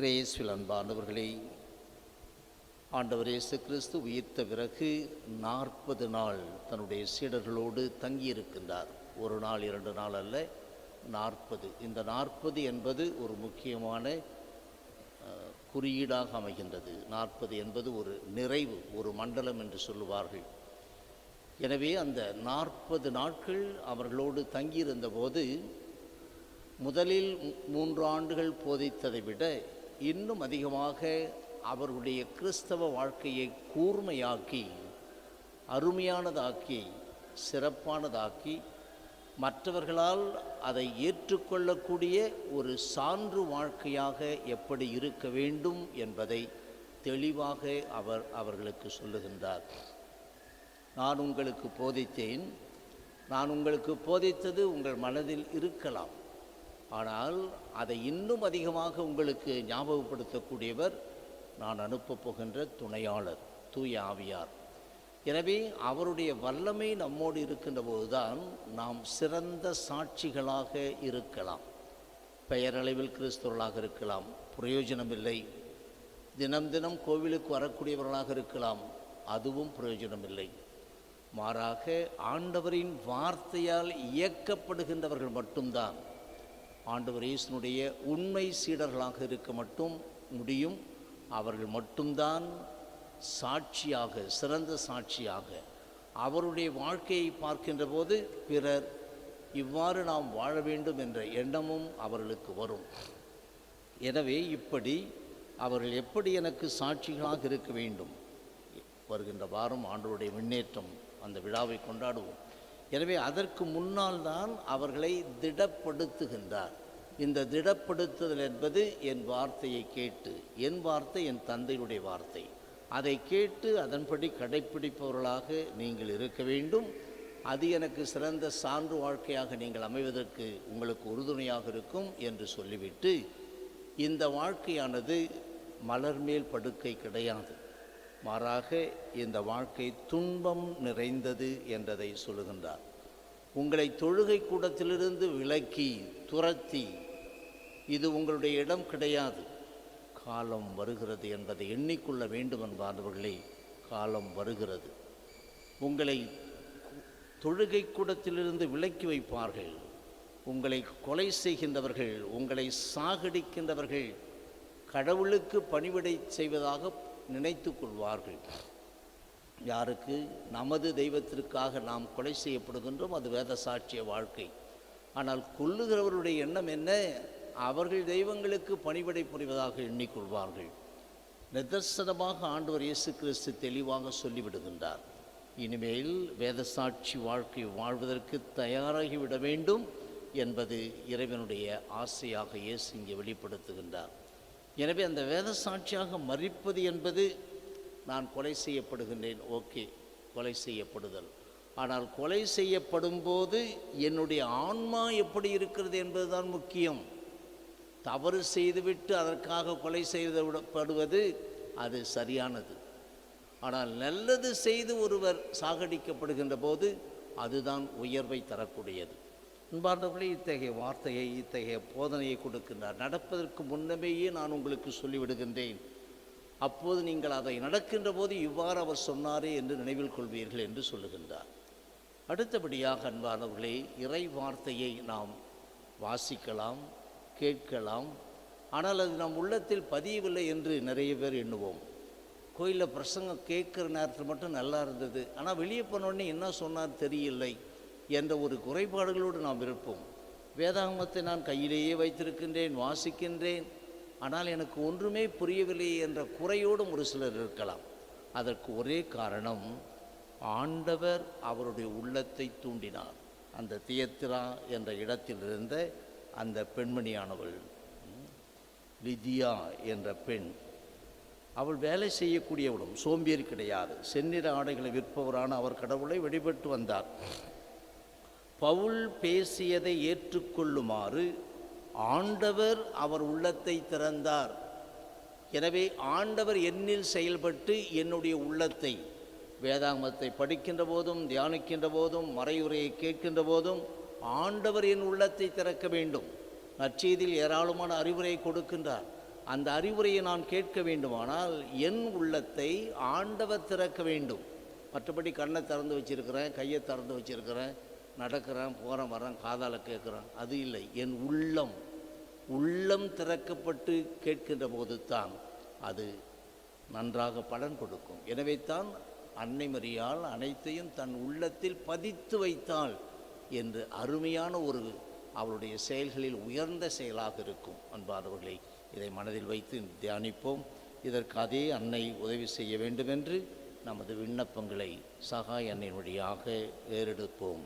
இயேசுவில் அன்பானவர்களே, ஆண்டவர் இயேசு கிறிஸ்து உயிர்த்த பிறகு 40 நாள் தன்னுடைய சீடர்களோடு தங்கியிருக்கின்றார். ஒரு நாள் 2 நாள் அல்ல, 40. இந்த 40 என்பது ஒரு முக்கியமான குறியீடாக அமைகின்றது. 40 என்பது ஒரு நிறைவு, ஒரு மண்டலம் என்று சொல்லுவார்கள். எனவே அந்த 40 நாட்கள் அவர்களோடு தங்கியிருந்த போது முதலில் 3 ஆண்டுகள் போதித்ததை விட இன்னும் அதிகமாக அவர்களுடைய கிறிஸ்தவ வாழ்க்கையை கூர்மையாக்கி, அருமையானதாக்கி, சிறப்பானதாக்கி, மற்றவர்களால் அதை ஏற்றுக்கொள்ளக்கூடிய ஒரு சான்று வாழ்க்கையாக எப்படி இருக்க வேண்டும் என்பதை தெளிவாக அவர்களுக்கு சொல்லுகின்றார். நான் உங்களுக்கு போதித்தேன், நான் உங்களுக்கு போதித்தது உங்கள் மனதில் இருக்கலாம், ஆனால் அதை இன்னும் அதிகமாக உங்களுக்கு ஞாபகப்படுத்தக்கூடியவர் நான் அனுப்பப் போகின்ற துணையாளர், தூய ஆவியார். எனவே அவருடைய வல்லமை நம்மோடு இருக்கின்ற போதுதான் நாம் சிறந்த சாட்சிகளாக இருக்கலாம். பெயரளவில் கிறிஸ்தவர்களாக இருக்கலாம், பிரயோஜனமில்லை. தினம் தினம் கோவிலுக்கு வரக்கூடியவர்களாக இருக்கலாம், அதுவும் பிரயோஜனமில்லை. மாறாக ஆண்டவரின் வார்த்தையால் இயக்கப்படுகின்றவர்கள் மட்டும்தான் ஆண்டவர் இயேசுனுடைய உண்மை சீடர்களாக இருக்க மட்டும் முடியும். அவர்கள் மட்டும்தான் சாட்சியாக, சிறந்த சாட்சியாக அவருடைய வாழ்க்கையை பார்க்கின்ற போது பிறர் இவ்வாறு நாம் வாழ வேண்டும் என்ற எண்ணமும் அவர்களுக்கு வரும். எனவே இப்படி அவர்கள் எப்படி எனக்கு சாட்சிகளாக இருக்க வேண்டும். வருகின்ற வாரம் ஆண்டவருடைய முன்னேற்றம், அந்த விழாவை கொண்டாடுவோம். எனவே அதற்கு முன்னால் தான் அவர்களை திடப்படுத்துகின்றார். இந்த திடப்படுத்துதல் என்பது என் வார்த்தையை கேட்டு, என் வார்த்தை என் தந்தையுடைய வார்த்தை, அதை கேட்டு அதன்படி கடைப்பிடிப்பவர்களாக நீங்கள் இருக்க வேண்டும். அது எனக்கு சிறந்த சான்று வாழ்க்கையாக நீங்கள் அமைவதற்கு உங்களுக்கு உறுதுணையாக இருக்கும் என்று சொல்லிவிட்டு, இந்த வாழ்க்கையானது மலர்மேல் படுக்கை கிடையாது, மாறாக இந்த வாழ்க்கை துன்பம் நிறைந்தது என்றதை சொல்லுகின்றார். உங்களை தொழுகை கூடத்திலிருந்து விலக்கி துரத்தி, இது உங்களுடைய இடம் கிடையாது, காலம் வருகிறது என்பதை எண்ணிக்கொள்ள வேண்டும் என்பார்களே. காலம் வருகிறது, உங்களை தொழுகை கூடத்திலிருந்து விலக்கி வைப்பார்கள், உங்களை கொலை செய்கின்றவர்கள், உங்களை சாகடிக்கின்றவர்கள் கடவுளுக்கு பணிவிடை செய்வதாக நினைத்து கொள்வார்கள். யாருக்கு? நமது தெய்வத்திற்காக நாம் கொலை செய்யப்படுகின்றோம், அது வேத சாட்சிய வாழ்க்கை. ஆனால் கொல்லுகிறவருடைய எண்ணம் என்ன? அவர்கள் தெய்வங்களுக்கு பணிவிடை புரிவதாக எண்ணிக்கொள்வார்கள். நிதர்சனமாக ஆண்டவர் இயேசு கிறிஸ்து தெளிவாக சொல்லிவிடுகின்றார், இனிமேல் வேத சாட்சி வாழ்க்கை வாழ்வதற்கு தயாராகிவிட வேண்டும் என்பது இறைவனுடைய ஆசையாக இயேசு இங்கே வெளிப்படுத்துகின்றார். எனவே அந்த வேத சாட்சியாக மரிப்பது என்பது, நான் கொலை செய்யப்படுகின்றேன், ஓகே, கொலை செய்யப்படுதல். ஆனால் கொலை செய்யப்படும் போது என்னுடைய ஆன்மா எப்படி இருக்கிறது என்பதுதான் முக்கியம். தவறு செய்துவிட்டு அதற்காக கொலை செய்யப்படுவது அது சரியானது. ஆனால் நல்லது செய்து ஒருவர் சாகடிக்கப்படுகின்ற போது அதுதான் உயர்வை தரக்கூடியது. அன்பார்ந்தவர்களே, இத்தகைய வார்த்தையை, இத்தகைய போதனையை கொடுக்கின்றார். நடப்பதற்கு முன்னமேயே நான் உங்களுக்கு சொல்லிவிடுகின்றேன், அப்போது நீங்கள் அதை நடக்கின்ற போது இவ்வாறு அவர் சொன்னாரே என்று நினைவில் கொள்வீர்கள் என்று சொல்லுகின்றார். அடுத்தபடியாக அன்பானவர்களே, இறை வார்த்தையை நாம் வாசிக்கலாம், கேட்கலாம், ஆனால் அது நம் உள்ளத்தில் பதியவில்லை என்று நிறைய பேர் எண்ணுவோம். கோயிலில் பிரசங்கம் கேட்குற நேரத்தில் மட்டும் நல்லா இருந்தது, ஆனால் வெளியே போனோடனே என்ன சொன்னார் தெரியலை என்ற ஒரு குறைபாடுகளோடு நாம் இருப்போம். வேதாகமத்தை நான் கையிலேயே வைத்திருக்கின்றேன், வாசிக்கின்றேன், ஆனால் எனக்கு ஒன்றுமே புரியவில்லை என்ற குறையோடும் ஒரு சிலர் இருக்கலாம். அதற்கு ஒரே காரணம், ஆண்டவர் அவருடைய உள்ளத்தை தூண்டினார். அந்த தியத்திரா என்ற இடத்தில் இருந்த அந்த பெண்மணியானவள், லிதியா என்ற பெண், அவள் வேலை செய்யக்கூடியவளும், சோம்பேறி கிடையாது. செந்நிற ஆடைகளை விற்பவரான அவர் கடவுளை வழிபட்டு வந்தார். பவுல் பேசியதை ஏற்றுக்கொள்ளுமாறு ஆண்டவர் அவர் உள்ளத்தை திறந்தார். எனவே ஆண்டவர் என்னில் செயல்பட்டு என்னுடைய உள்ளத்தை, வேதாகமத்தை படிக்கின்ற போதும், தியானிக்கின்ற போதும், மறையுரையை கேட்கின்ற போதும் ஆண்டவர் என் உள்ளத்தை திறக்க வேண்டும். நற்செய்தியில் ஏராளமான அறிவுரை கொடுக்கின்றார். அந்த அறிவுரையை நான் கேட்க வேண்டுமானால் என் உள்ளத்தை ஆண்டவர் திறக்க வேண்டும். மற்றபடி கண்ணை திறந்து வச்சிருக்கிறேன், கையை திறந்து வச்சிருக்கிறேன், நடக்கிறேன், போகிறேன், வரேன், காதால் கேட்குறேன், அது இல்லை. என் உள்ளம் திறக்கப்பட்டு கேட்கின்ற போது தான் அது நன்றாக பலன் கொடுக்கும். எனவே தான் அன்னை மரியாள் அனைத்தையும் தன் உள்ளத்தில் பதித்து வைத்தாள் என்று அருமையான ஒரு அவளுடைய செயல்களில் உயர்ந்த செயலாக இருக்கும். அன்பானவர்களை, இதை மனதில் வைத்து தியானிப்போம். இதற்கு அதே அன்னை உதவி செய்ய வேண்டுமென்று நமது விண்ணப்பங்களை சகாய அன்னை வழியாக ஏறெடுப்போம்.